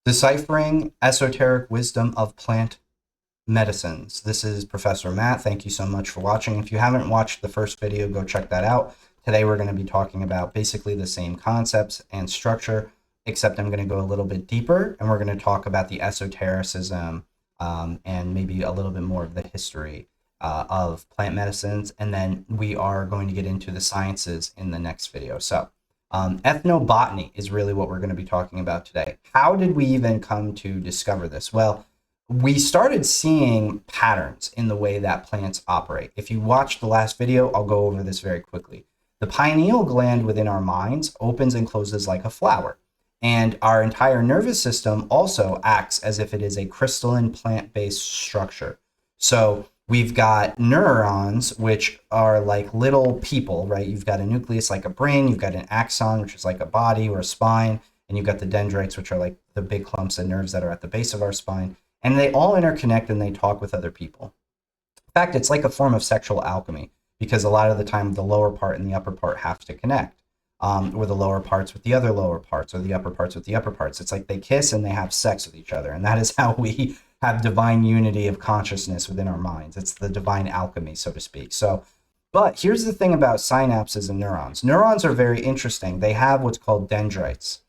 Deciphering Esoteric Wisdom of Plant Medicines. This is Professor Matt. Thank you so much for watching. If you haven't watched the first video, go check that out. Today we're going to be talking about basically the same concepts and structure, except I'm going to go a little bit deeper, and we're going to talk about the esotericism and maybe a little bit more of the history of plant medicines, and then we are going to get into the sciences in the next video. So ethnobotany is really what we're going to be talking about today. How did we even come to discover this? Well, we started seeing patterns in the way that plants operate. If you watched the last video, I'll go over this very quickly. The pineal gland within our minds opens and closes like a flower. And our entire nervous system also acts as if it is a crystalline plant-based structure. So we've got neurons, which are like little people, right? You've got a nucleus like a brain, you've got an axon, which is like a body or a spine, and you've got the dendrites, which are like the big clumps of nerves that are at the base of our spine. And they all interconnect and they talk with other people. In fact, it's like a form of sexual alchemy, because a lot of the time the lower part and the upper part have to connect, or the lower parts with the other lower parts, or the upper parts with the upper parts. It's like they kiss and they have sex with each other. And that is how we have divine unity of consciousness within our minds. It's the divine alchemy, so to speak. So, but here's the thing about synapses and neurons. Neurons are very interesting. They have what's called dendrites.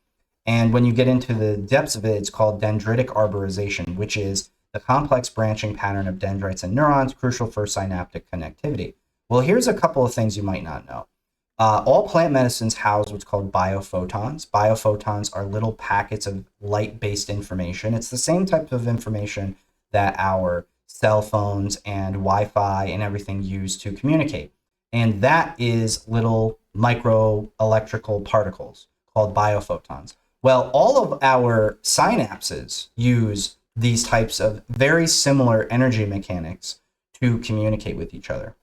And when you get into the depths of it, it's called dendritic arborization, which is the complex branching pattern of dendrites and neurons, crucial for synaptic connectivity. Well, here's a couple of things you might not know. All plant medicines house what's called biophotons. Biophotons are little packets of light-based information. It's the same type of information that our cell phones and Wi-Fi and everything use to communicate. And that is little microelectrical particles called biophotons. Well, all of our synapses use these types of very similar energy mechanics to communicate with each other.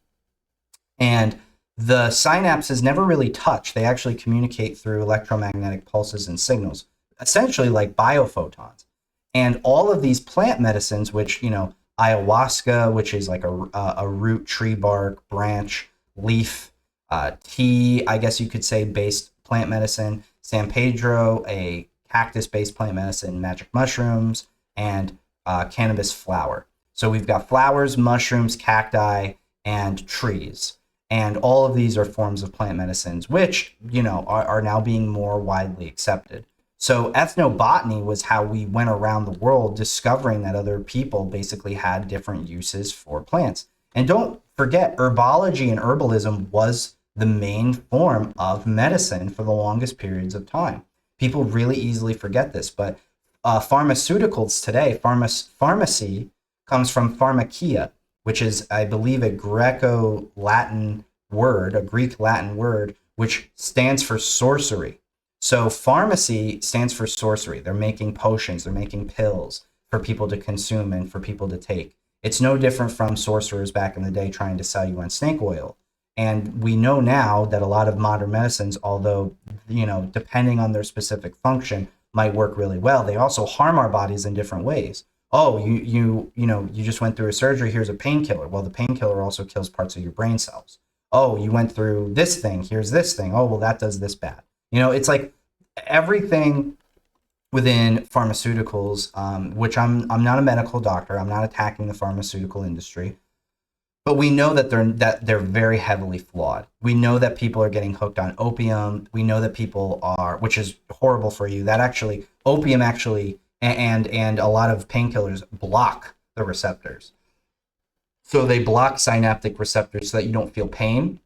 And the synapses never really touch. They actually communicate through electromagnetic pulses and signals, essentially like biophotons. And all of these plant medicines, which, you know, ayahuasca, which is like a root, tree bark, branch, leaf, tea, I guess you could say, based plant medicine, San Pedro, a cactus-based plant medicine, magic mushrooms, and cannabis flower. So we've got flowers, mushrooms, cacti, and trees. And all of these are forms of plant medicines, which, you know, are now being more widely accepted. So ethnobotany was how we went around the world discovering that other people basically had different uses for plants. And don't forget, herbology and herbalism was the main form of medicine for the longest periods of time. People really easily forget this, but pharmaceuticals today, pharmacy comes from pharmakia, which is, I believe, a Greco-Latin word, a Greek Latin word, which stands for sorcery. So pharmacy stands for sorcery. They're making potions, they're making pills for people to consume and for people to take. It's no different from sorcerers back in the day trying to sell you on snake oil. And we know now that a lot of modern medicines, although, you know, depending on their specific function, might work really well, they also harm our bodies in different ways. Oh, you just went through a surgery, here's a painkiller. Well, the painkiller also kills parts of your brain cells. Oh, you went through this thing, here's this thing. Oh, well, that does this bad. You know, it's like everything within pharmaceuticals, which I'm not a medical doctor, I'm not attacking the pharmaceutical industry, but we know that they're very heavily flawed. We know that people are getting hooked on opium. We know that people are, which is horrible for you, that actually, opium actually, and a lot of painkillers block the receptors. So they block synaptic receptors so that you don't feel pain.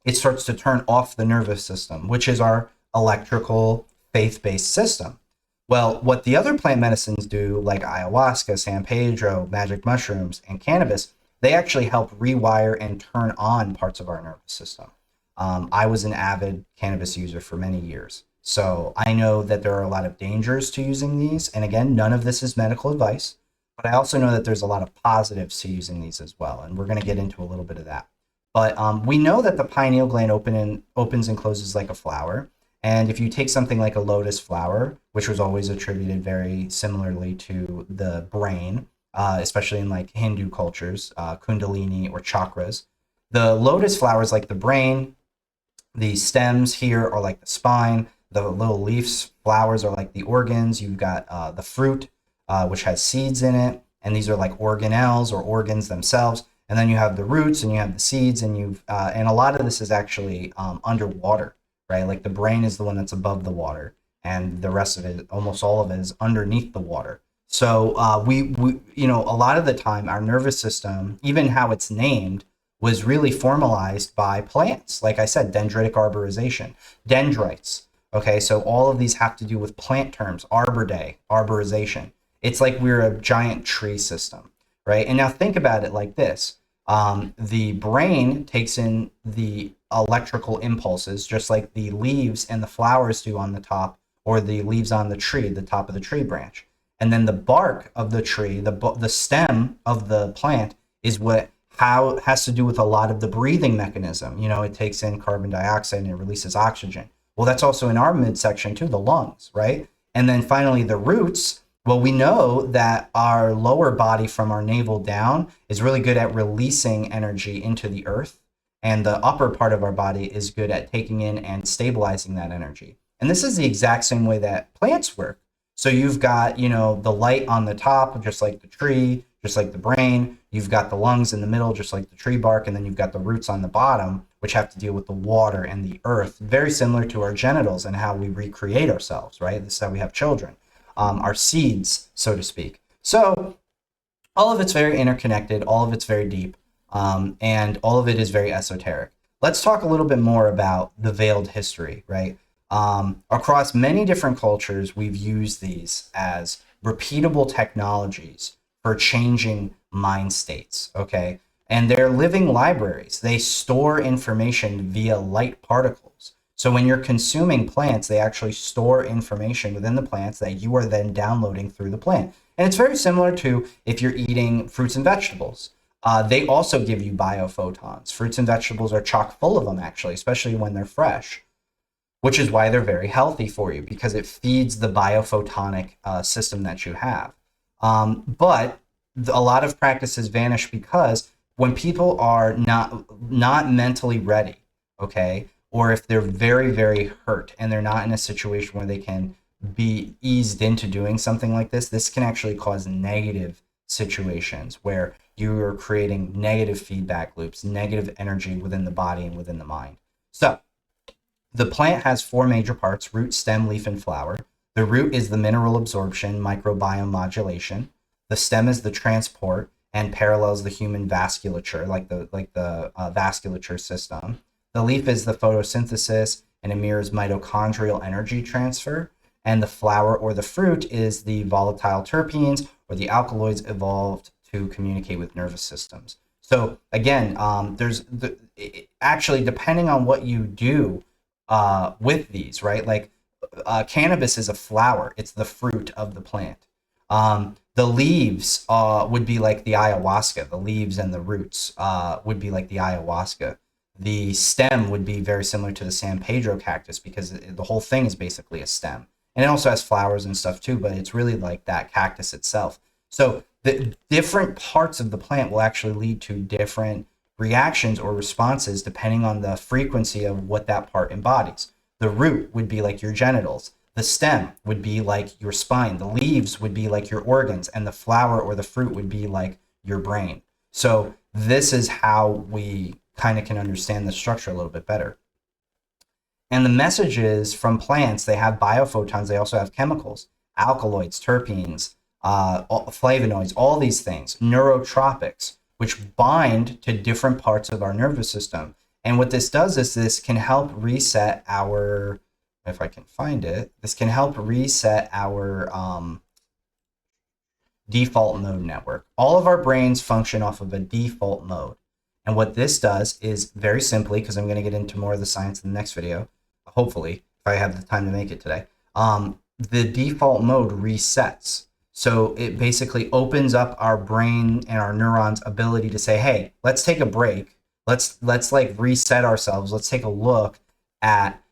It starts to turn off the nervous system, which is our electrical, faith-based system. Well, what the other plant medicines do, like ayahuasca, San Pedro, magic mushrooms, and cannabis, they actually help rewire and turn on parts of our nervous system. I was an avid cannabis user for many years. So I know that there are a lot of dangers to using these. And again, none of this is medical advice, but I also know that there's a lot of positives to using these as well. And we're going to get into a little bit of that. But we know that the pineal gland opens and closes like a flower. And if you take something like a lotus flower, which was always attributed very similarly to the brain, especially in like Hindu cultures, kundalini or chakras, the lotus flower is like the brain. The stems here are like the spine. The little leaves, flowers are like the organs. You've got the fruit, which has seeds in it, and these are like organelles or organs themselves. And then you have the roots, and you have the seeds, and and a lot of this is actually underwater, right? Like the brain is the one that's above the water, and the rest of it, almost all of it, is underneath the water. So you know, a lot of the time, our nervous system, even how it's named, was really formalized by plants. Like I said, dendritic arborization, dendrites. Okay, so all of these have to do with plant terms, Arbor Day, arborization. It's like we're a giant tree system, right? And now think about it like this. The brain takes in the electrical impulses, just like the leaves and the flowers do on the top, or the leaves on the tree, the top of the tree branch. And then the bark of the tree, the stem of the plant, is what how has to do with a lot of the breathing mechanism. You know, it takes in carbon dioxide and it releases oxygen. Well, that's also in our midsection too, the lungs, right? And then finally the roots. Well, we know that our lower body from our navel down is really good at releasing energy into the earth, and the upper part of our body is good at taking in and stabilizing that energy. And this is the exact same way that plants work. So you've got, you know, the light on the top, just like the tree, just like the brain. You've got the lungs in the middle, just like the tree bark, and then you've got the roots on the bottom, which have to deal with the water and the earth. Very similar to our genitals and how we recreate ourselves, right? This is how we have children, our seeds, so to speak. So all of it's very interconnected, all of it's very deep, and all of it is very esoteric. Let's talk a little bit more about the veiled history, right? Across many different cultures, we've used these as repeatable technologies for changing mind states, okay? And they're living libraries. They store information via light particles. So when you're consuming plants, they actually store information within the plants that you are then downloading through the plant. And it's very similar to if you're eating fruits and vegetables. They also give you biophotons. Fruits and vegetables are chock full of them, actually, especially when they're fresh, which is why they're very healthy for you, because it feeds the biophotonic system that you have. But a lot of practices vanish because when people are not mentally ready, okay, or if they're very, very hurt and they're not in a situation where they can be eased into doing something like this can actually cause negative situations where you are creating negative feedback loops, negative energy within the body and within the mind. So the plant has four major parts: root, stem, leaf, and flower. The root is the mineral absorption, microbiome modulation. The stem is the transport and parallels the human vasculature, like the vasculature system. The leaf is the photosynthesis and it mirrors mitochondrial energy transfer. And the flower or the fruit is the volatile terpenes or the alkaloids evolved to communicate with nervous systems. So again, actually, depending on what you do with these, right? Like cannabis is a flower; it's the fruit of the plant. The leaves would be like the ayahuasca. The leaves and the roots would be like the ayahuasca. The stem would be very similar to the San Pedro cactus because the whole thing is basically a stem. And it also has flowers and stuff too, but it's really like that cactus itself. So the different parts of the plant will actually lead to different reactions or responses depending on the frequency of what that part embodies. The root would be like your genitals. The stem would be like your spine. The leaves would be like your organs. And the flower or the fruit would be like your brain. So this is how we kind of can understand the structure a little bit better. And the messages from plants, they have biophotons. They also have chemicals, alkaloids, terpenes, flavonoids, all these things, neurotropics, which bind to different parts of our nervous system. And what this does is this can help reset our, if I can find it, this can help reset our default mode network. All of our brains function off of a default mode. And what this does is very simply, because I'm going to get into more of the science in the next video, hopefully, if I have the time to make it today, the default mode resets. So it basically opens up our brain and our neurons' ability to say, hey, let's take a break. Let's like reset ourselves. Let's take a look at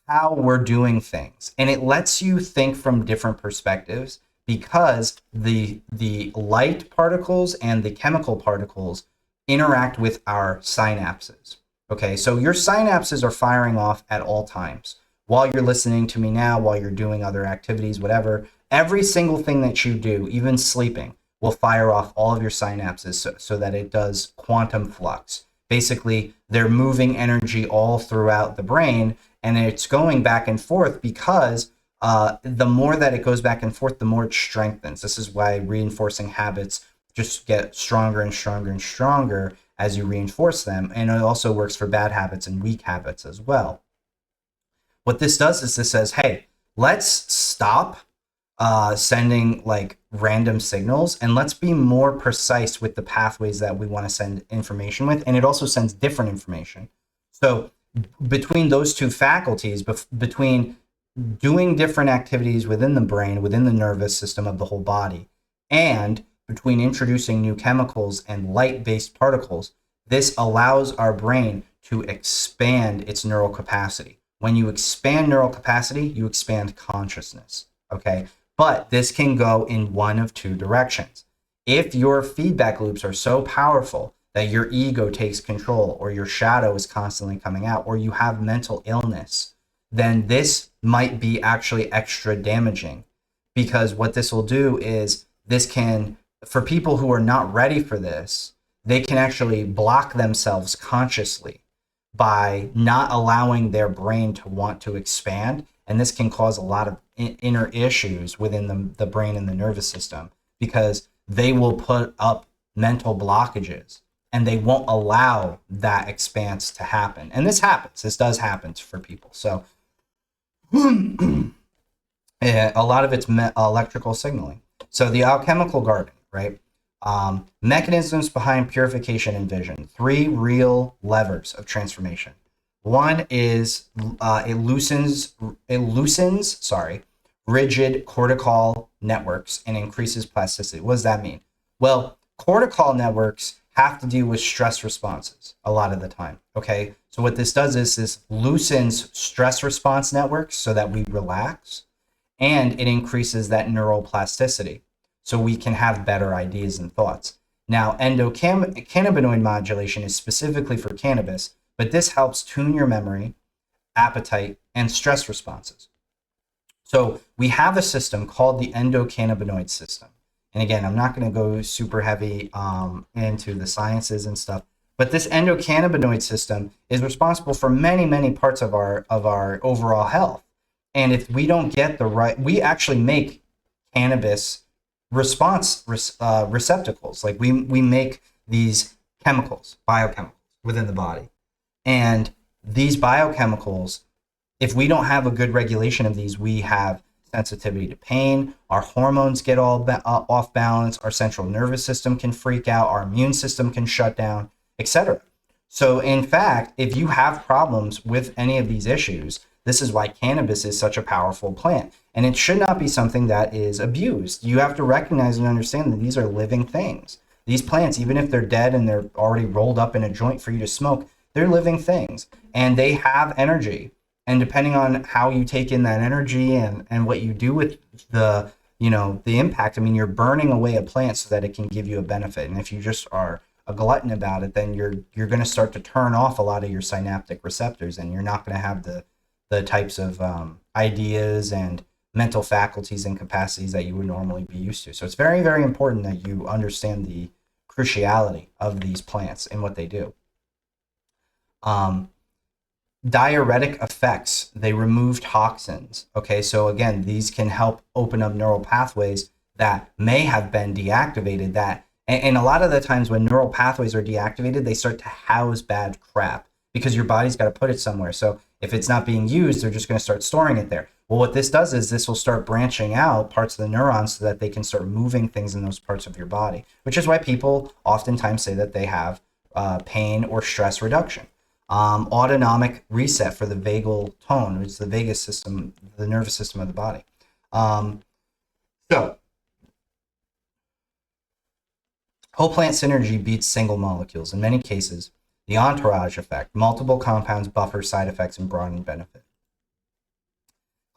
how we're doing things. And it lets you think from different perspectives because the light particles and the chemical particles interact with our synapses. Okay, so your synapses are firing off at all times. while you're listening to me now, while you're doing other activities, whatever, every single thing that you do, even sleeping, will fire off all of your synapses so that it does quantum flux. Basically, they're moving energy all throughout the brain, and it's going back and forth because the more that it goes back and forth, the more it strengthens. This is why reinforcing habits just get stronger and stronger and stronger as you reinforce them. And it also works for bad habits and weak habits as well. What this does is this says, hey, let's stop sending like random signals, and let's be more precise with the pathways that we want to send information with. And it also sends different information. So between those two faculties, between doing different activities within the brain, within the nervous system of the whole body, and between introducing new chemicals and light-based particles, this allows our brain to expand its neural capacity. When you expand neural capacity, you expand consciousness, okay? But this can go in one of two directions. If your feedback loops are so powerful that your ego takes control, or your shadow is constantly coming out, or you have mental illness, then this might be actually extra damaging, because what this will do is this can, for people who are not ready for this, they can actually block themselves consciously by not allowing their brain to want to expand. And this can cause a lot of inner issues within the brain and the nervous system, because they will put up mental blockages and they won't allow that expanse to happen. And this happens. This does happen for people. So a lot of it's electrical signaling. So the alchemical garden, right? Mechanisms behind purification and vision. 3 real levers of transformation. One is it loosens rigid cortical networks and increases plasticity. What does that mean? Well, cortical networks have to do with stress responses a lot of the time. Okay, so what this does is this loosens stress response networks so that we relax, and it increases that neuroplasticity so we can have better ideas and thoughts. Now, endocannabinoid modulation is specifically for cannabis, but this helps tune your memory, appetite, and stress responses. So we have a system called the endocannabinoid system. And again, I'm not going to go super heavy into the sciences and stuff, but this endocannabinoid system is responsible for many, many parts of our overall health. And if we don't get the right, we actually make cannabis response receptacles. Like we make these chemicals, biochemicals within the body. And these biochemicals, if we don't have a good regulation of these, we have sensitivity to pain, our hormones get all off balance, our central nervous system can freak out, our immune system can shut down, etc. So in fact, if you have problems with any of these issues, this is why cannabis is such a powerful plant. And it should not be something that is abused. You have to recognize and understand that these are living things. These plants, even if they're dead and they're already rolled up in a joint for you to smoke, they're living things and they have energy. And depending on how you take in that energy and what you do with the impact, I mean, you're burning away a plant so that it can give you a benefit. And if you just are a glutton about it, then you're going to start to turn off a lot of your synaptic receptors, and you're not going to have the types of ideas and mental faculties and capacities that you would normally be used to. So it's very, very important that you understand the cruciality of these plants and what they do. Diuretic effects, they remove toxins. Okay, so again, these can help open up neural pathways that may have been deactivated, and a lot of the times when neural pathways are deactivated, they start to house bad crap because your body's got to put it somewhere. So if it's not being used, they're just going to start storing it there. Well, what this does is this will start branching out parts of the neurons so that they can start moving things in those parts of your body, which is why people oftentimes say that they have pain or stress reduction. Autonomic reset for the vagal tone, which is the vagus system, the nervous system of the body. So whole plant synergy beats single molecules. In many cases, the entourage effect, multiple compounds buffer side effects and broaden benefit.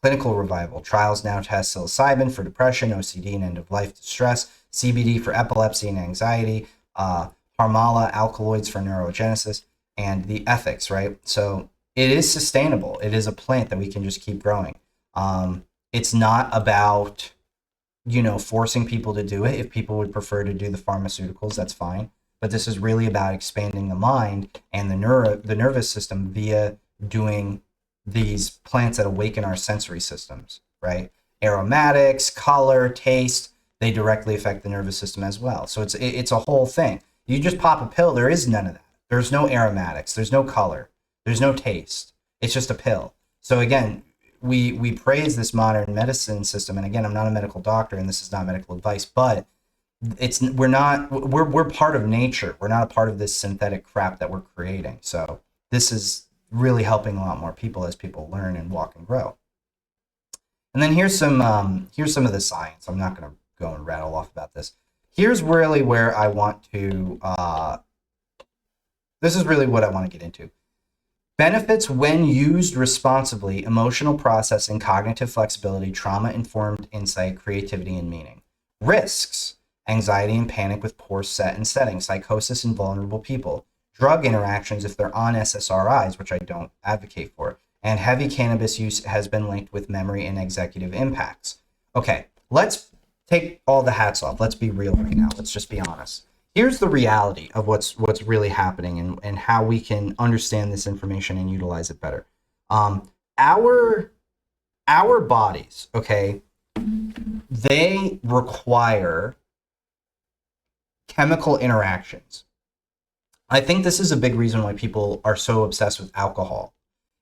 Clinical revival. Trials now test psilocybin for depression, OCD, and end-of-life distress, CBD for epilepsy and anxiety, Harmala alkaloids for neurogenesis, and the ethics, right? So it is sustainable. It is a plant that we can just keep growing. It's not about, forcing people to do it. If people would prefer to do the pharmaceuticals, that's fine. But this is really about expanding the mind and the nervous system via doing these plants that awaken our sensory systems, right? Aromatics, color, taste, they directly affect the nervous system as well. So it's a whole thing. You just pop a pill, there is none of that. There's no aromatics, there's no color, there's no taste. It's just a pill. So again, we praise this modern medicine system, and again, I'm not a medical doctor, and this is not medical advice, but we're part of nature. We're not a part of this synthetic crap that we're creating. So this is really helping a lot more people as people learn and walk and grow. And then here's some of the science. I'm not going to go and rattle off about this. Here's really where I want to. This is really what I want to get into. Benefits when used responsibly: emotional processing, cognitive flexibility, trauma-informed insight, creativity, and meaning. Risks: anxiety and panic with poor set and setting, psychosis in vulnerable people, drug interactions if they're on SSRIs, which I don't advocate for, and heavy cannabis use has been linked with memory and executive impacts. Okay, let's take all the hats off. Let's be real right now. Let's just be honest. Here's the reality of what's really happening and how we can understand this information and utilize it better. Our bodies, okay, they require chemical interactions. I think this is a big reason why people are so obsessed with alcohol.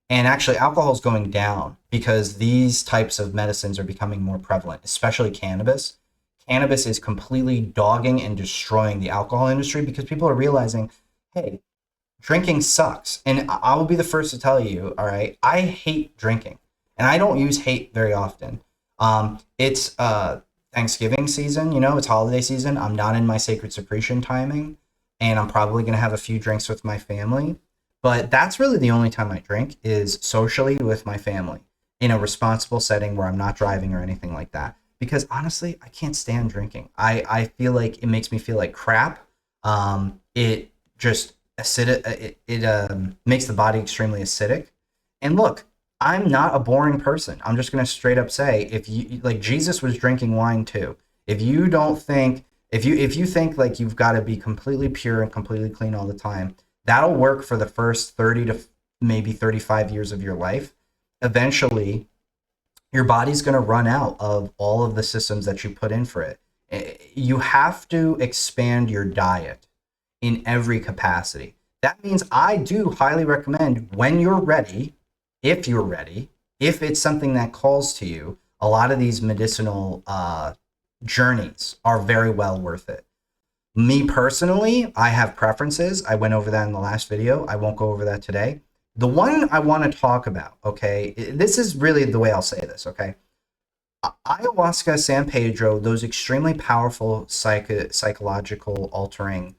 And actually, alcohol is going down because these types of medicines are becoming more prevalent, especially cannabis. Cannabis is completely dogging and destroying the alcohol industry because people are realizing, hey, drinking sucks. And I will be the first to tell you, all right, I hate drinking. And I don't use hate very often. It's Thanksgiving season, it's holiday season. I'm not in my sacred secretion timing, and I'm probably going to have a few drinks with my family. But that's really the only time I drink, is socially with my family in a responsible setting where I'm not driving or anything like that. Because honestly, I can't stand drinking. I feel like it makes me feel like crap. It just it makes the body extremely acidic. And look, I'm not a boring person. I'm just going to straight up say, if you like, Jesus was drinking wine too. If you think like you've got to be completely pure and completely clean all the time, that'll work for the first 30 to maybe 35 years of your life. Eventually, your body's going to run out of all of the systems that you put in for it. You have to expand your diet in every capacity. That means I do highly recommend, when you're ready, if it's something that calls to you, a lot of these medicinal journeys are very well worth it. Me personally, I have preferences. I went over that in the last video. I won't go over that today. The one I want to talk about, okay, this is really the way I'll say this, okay? Ayahuasca, San Pedro, those extremely powerful psychological altering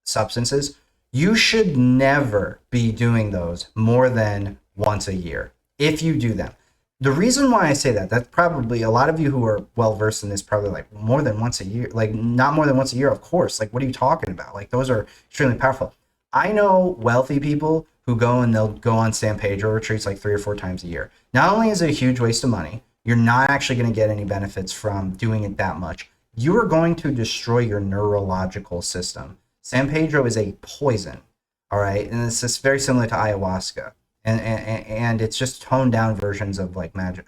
substances, you should never be doing those more than once a year, if you do them. The reason why I say that, that's probably a lot of you who are well versed in this, probably like, more than once a year, like not more than once a year, of course. Like, what are you talking about? Like, those are extremely powerful. I know wealthy people who go and they'll go on San Pedro retreats like 3 or 4 times a year. Not only is it a huge waste of money, you're not actually going to get any benefits from doing it that much. You are going to destroy your neurological system. San Pedro is a poison, all right? And it's just very similar to ayahuasca. And it's just toned down versions of like magic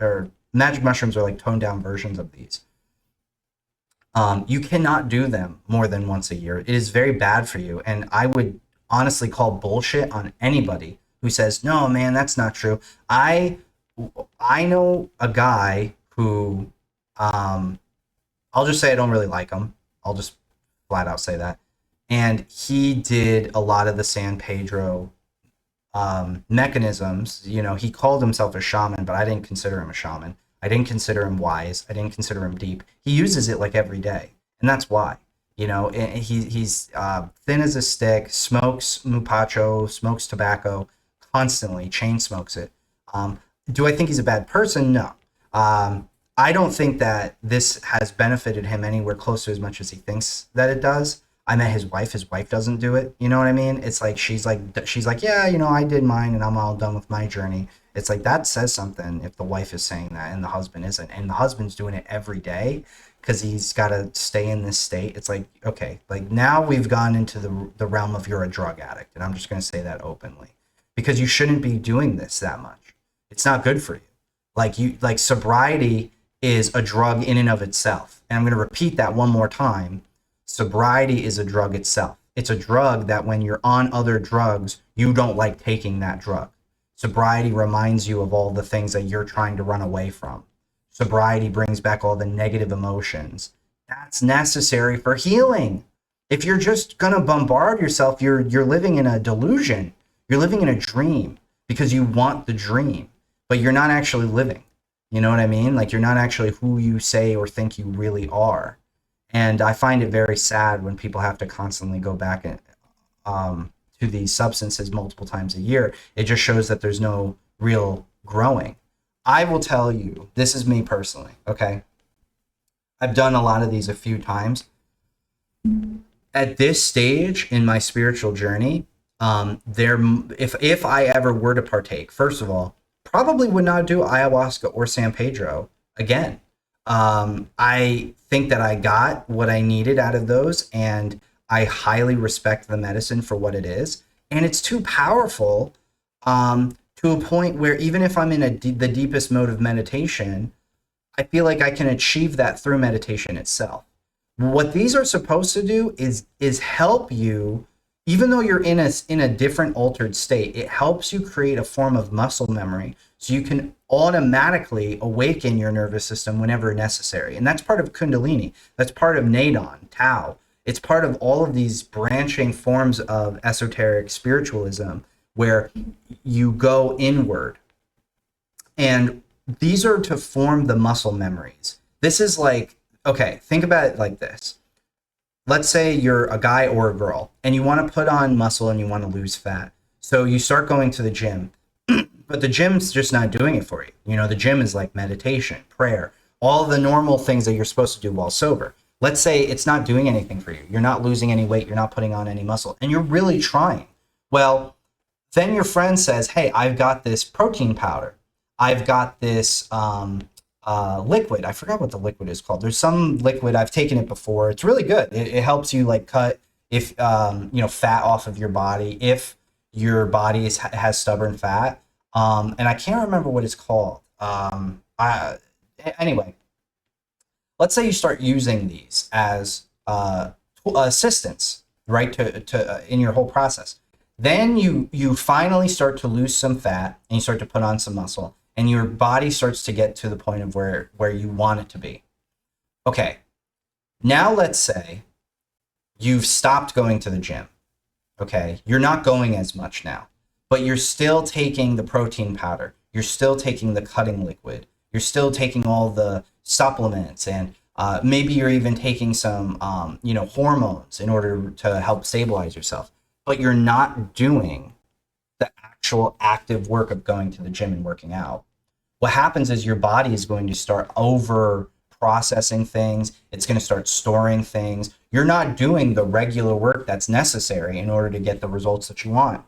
mushrooms are like toned down versions of these. You cannot do them more than once a year. It is very bad for you. And I would honestly call bullshit on anybody who says, no, man, that's not true. I know a guy who, I'll just say I don't really like him. I'll just flat out say that. And he did a lot of the San Pedro mechanisms. He called himself a shaman, but I didn't consider him a shaman. I didn't consider him wise. I didn't consider him deep. He uses it like every day, and that's why. He's thin as a stick, smokes mupacho, smokes tobacco constantly, chain smokes it. Do I think he's a bad person? No. I don't think that this has benefited him anywhere close to as much as he thinks that it does. I met his wife. His wife doesn't do it. You know what I mean? It's like she's like, yeah, you know, I did mine and I'm all done with my journey. It's like that says something if the wife is saying that and the husband isn't, and the husband's doing it every day because he's got to stay in this state. It's like, okay, like now we've gone into the realm of you're a drug addict, and I'm just going to say that openly because you shouldn't be doing this that much. It's not good for you. Like sobriety is a drug in and of itself. And I'm going to repeat that one more time. Sobriety is a drug itself. It's a drug that when you're on other drugs, you don't like taking that drug. Sobriety reminds you of all the things that you're trying to run away from. Sobriety brings back all the negative emotions. That's necessary for healing. If you're just going to bombard yourself, you're living in a delusion. You're living in a dream because you want the dream, but you're not actually living. You know what I mean? Like you're not actually who you say or think you really are. And I find it very sad when people have to constantly go back to these substances multiple times a year. It just shows that there's no real growing. I will tell you, this is me personally, okay? I've done a lot of these a few times. At this stage in my spiritual journey, if I ever were to partake, first of all, probably would not do ayahuasca or San Pedro again. I think that I got what I needed out of those, and I highly respect the medicine for what it is. And it's too powerful to a point where even if I'm in the deepest mode of meditation, I feel like I can achieve that through meditation itself. What these are supposed to do is help you, even though you're in a different altered state, it helps you create a form of muscle memory so you can automatically awaken your nervous system whenever necessary. And that's part of Kundalini. That's part of Nadon, Tao. It's part of all of these branching forms of esoteric spiritualism where you go inward. And these are to form the muscle memories. This is like, okay, think about it like this. Let's say you're a guy or a girl and you want to put on muscle and you want to lose fat. So you start going to the gym, but the gym's just not doing it for you. You know, the gym is like meditation, prayer, all the normal things that you're supposed to do while sober. Let's say it's not doing anything for you. You're not losing any weight. You're not putting on any muscle and you're really trying. Well, then your friend says, hey, I've got this protein powder. I've got this liquid. I forgot what the liquid is called. There's some liquid. I've taken it before. It's really good. It helps you like cut fat off of your body if your body has stubborn fat. And I can't remember what it's called. Anyway, let's say you start using these as assistants, right, to in your whole process. Then you finally start to lose some fat and you start to put on some muscle and your body starts to get to the point of where you want it to be. Okay, now let's say you've stopped going to the gym. Okay, you're not going as much now, but you're still taking the protein powder. You're still taking the cutting liquid. You're still taking all the supplements and maybe you're even taking some hormones in order to help stabilize yourself. But you're not doing the actual active work of going to the gym and working out. What happens is your body is going to start over processing things. It's going to start storing things. You're not doing the regular work that's necessary in order to get the results that you want.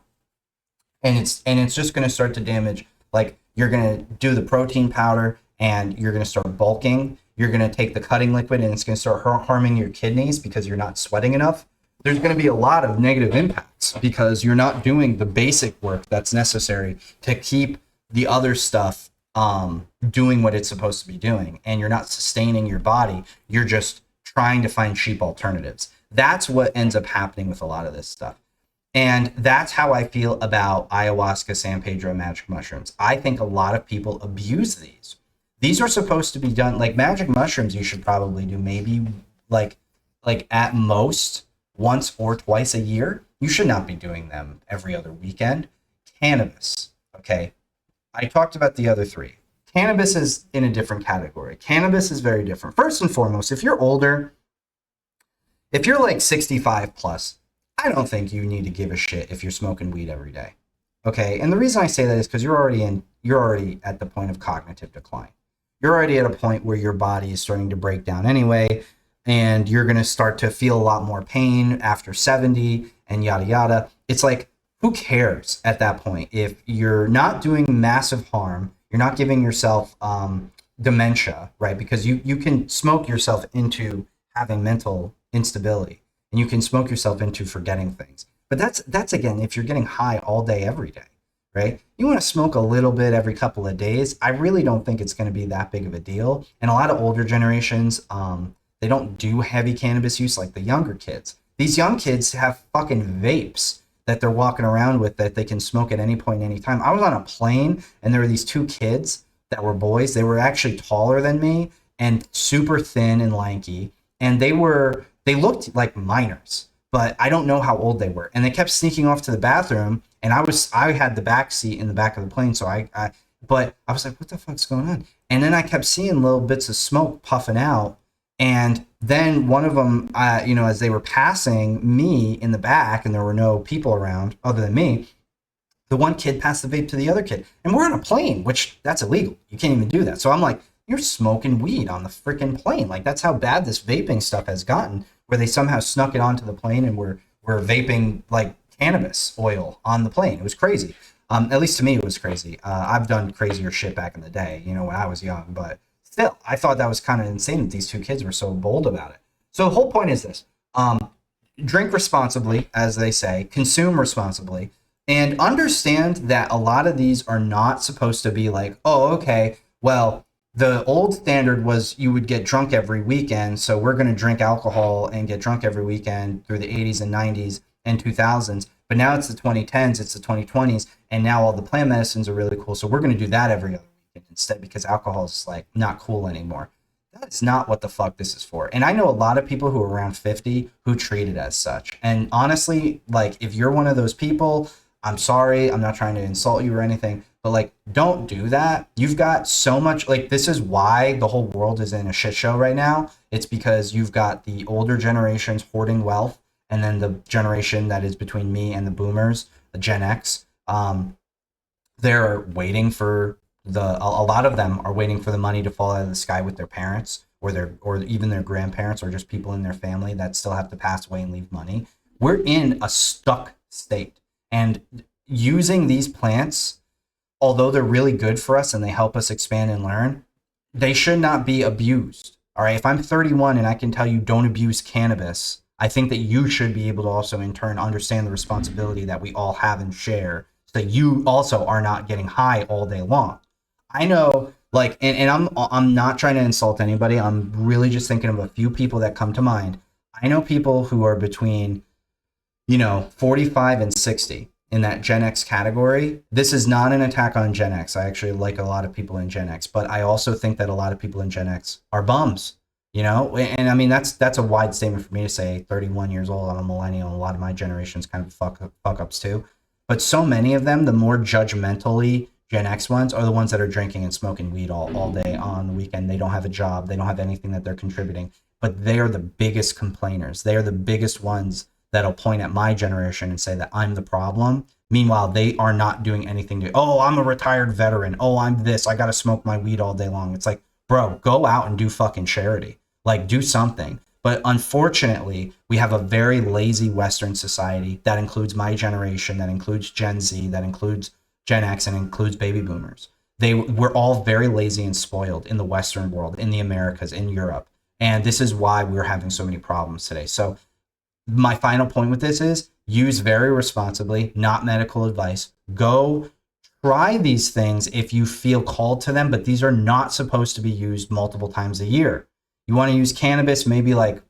And it's just going to start to damage. Like you're going to do the protein powder and you're going to start bulking. You're going to take the cutting liquid and it's going to start harming your kidneys because you're not sweating enough. There's going to be a lot of negative impacts because you're not doing the basic work that's necessary to keep the other stuff doing what it's supposed to be doing. And you're not sustaining your body. You're just trying to find cheap alternatives. That's what ends up happening with a lot of this stuff. And that's how I feel about ayahuasca, San Pedro, magic mushrooms. I think a lot of people abuse these. These are supposed to be done, like magic mushrooms you should probably do maybe like at most once or twice a year. You should not be doing them every other weekend. Cannabis, okay? I talked about the other three. Cannabis is in a different category. Cannabis is very different. First and foremost, if you're older, if you're like 65 plus, I don't think you need to give a shit if you're smoking weed every day, okay? And the reason I say that is because you're already at the point of cognitive decline. You're already at a point where your body is starting to break down anyway. and you're going to start to feel a lot more pain after 70 and yada yada. It's like, who cares at that point? If you're not doing massive harm, you're not giving yourself dementia, right? Because you can smoke yourself into having mental instability, and you can smoke yourself into forgetting things. But that's again, if you're getting high all day, every day, right? You want to smoke a little bit every couple of days. I really don't think it's going to be that big of a deal. And a lot of older generations, they don't do heavy cannabis use like the younger kids. These young kids have fucking vapes that they're walking around with that they can smoke at any point, any time. I was on a plane and there were these two kids that were boys. They were actually taller than me and super thin and lanky. And they looked like minors, but I don't know how old they were. And they kept sneaking off to the bathroom, and I had the back seat in the back of the plane, so but I was like, what the fuck's going on? And then I kept seeing little bits of smoke puffing out, and then one of them, as they were passing me in the back, and there were no people around other than me, the one kid passed the vape to the other kid, and we're on a plane, which that's illegal. You can't even do that. So I'm like, you're smoking weed on the freaking plane. Like, that's how bad this vaping stuff has gotten, where they somehow snuck it onto the plane and we're vaping like cannabis oil on the plane. It was crazy. At least to me, it was crazy. I've done crazier shit back in the day, when I was young, but still, I thought that was kind of insane that these two kids were so bold about it. So the whole point is this: drink responsibly, as they say, consume responsibly, and understand that a lot of these are not supposed to be like, oh, okay, well, the old standard was you would get drunk every weekend, so we're going to drink alcohol and get drunk every weekend through the 80s and 90s and 2000s. But now it's the 2010s, it's the 2020s, and now all the plant medicines are really cool, so we're going to do that every other weekend instead, because alcohol is like not cool anymore. That's not what the fuck this is for. And I know a lot of people who are around 50 who treat it as such. And honestly, like, if you're one of those people, I'm sorry, I'm not trying to insult you or anything, but like, don't do that. You've got so much, like, this is why the whole world is in a shit show right now. It's because you've got the older generations hoarding wealth, and then the generation that is between me and the boomers, the Gen X, they're waiting for a lot of them are waiting for the money to fall out of the sky with their parents or even their grandparents, or just people in their family that still have to pass away and leave money. We're in a stuck state. And using these plants, although they're really good for us and they help us expand and learn, they should not be abused. All right. If I'm 31 and I can tell you don't abuse cannabis, I think that you should be able to also in turn understand the responsibility that we all have and share, so that you also are not getting high all day long. I know, like, and I'm not trying to insult anybody. I'm really just thinking of a few people that come to mind. I know people who are between 45 and 60 in that Gen X category. This is not an attack on Gen X. I actually like a lot of people in Gen X, but I also think that a lot of people in Gen X are bums, and I mean, that's a wide statement for me to say. 31 years old, I'm a millennial. A lot of my generation's kind of fuck ups too. But so many of them, the more judgmentally Gen X ones, are the ones that are drinking and smoking weed all day on the weekend. They don't have a job. They don't have anything that they're contributing, but they are the biggest complainers. They are the biggest ones that'll point at my generation and say that I'm the problem. Meanwhile, they are not doing anything to, oh, I'm a retired veteran. Oh, I'm this. I got to smoke my weed all day long. It's like, bro, go out and do fucking charity. Like, do something. But unfortunately, we have a very lazy Western society that includes my generation, that includes Gen Z, that includes Gen X, and includes baby boomers. We're all very lazy and spoiled in the Western world, in the Americas, in Europe. And this is why we're having so many problems today. So my final point with this is use very responsibly, not medical advice. Go try these things if you feel called to them, but these are not supposed to be used multiple times a year. You want to use cannabis, maybe like,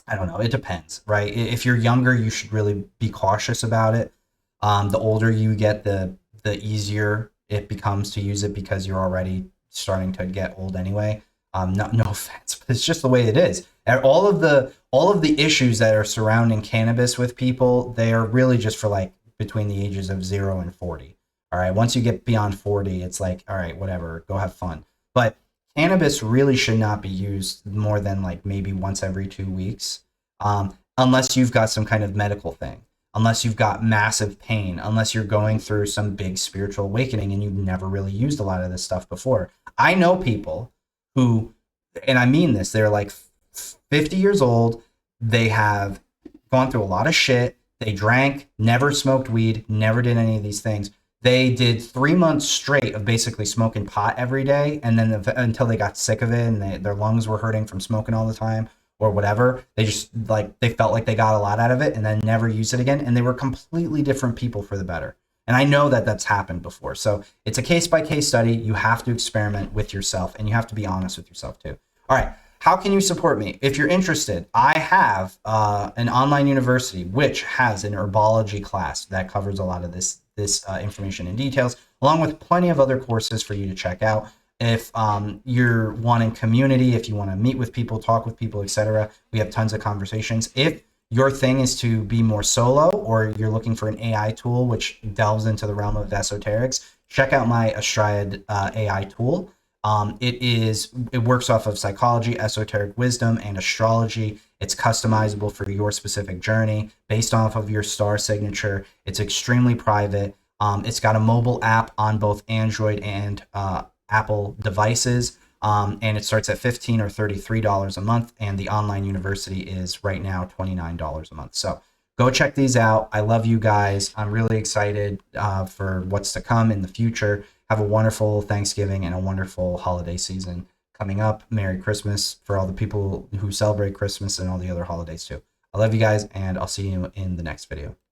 I don't know, it depends, right? If you're younger, you should really be cautious about it. The older you get, the easier it becomes to use it, because you're already starting to get old anyway. No offense, but it's just the way it is. And all of the issues that are surrounding cannabis with people, they are really just for like between the ages of 0 and 40. All right. Once you get beyond 40, it's like, all right, whatever, go have fun. But cannabis really should not be used more than like maybe once every 2 weeks, unless you've got some kind of medical thing, unless you've got massive pain, unless you're going through some big spiritual awakening and you've never really used a lot of this stuff before. I know people who, and I mean this, they're like 50 years old. They have gone through a lot of shit. They drank, never smoked weed, never did any of these things. They did 3 months straight of basically smoking pot every day, and then until they got sick of it and their lungs were hurting from smoking all the time or whatever, they just like they felt like they got a lot out of it and then never used it again, and they were completely different people for the better. And I know that that's happened before. So it's a case by case study. You have to experiment with yourself, and you have to be honest with yourself too. All right. How can you support me? If you're interested, I have an online university which has an herbology class that covers a lot of this information and details, along with plenty of other courses for you to check out. If you're wanting community, if you want to meet with people, talk with people, etc., we have tons of conversations. If your thing is to be more solo, or you're looking for an AI tool which delves into the realm of esoterics, check out my Astride AI tool. It works off of psychology, esoteric wisdom, and astrology. It's customizable for your specific journey based off of your star signature. It's extremely private. It's got a mobile app on both Android and Apple devices. And it starts at $15 or $33 a month. And the online university is right now $29 a month. So go check these out. I love you guys. I'm really excited for what's to come in the future. Have a wonderful Thanksgiving and a wonderful holiday season coming up. Merry Christmas for all the people who celebrate Christmas and all the other holidays too. I love you guys, and I'll see you in the next video.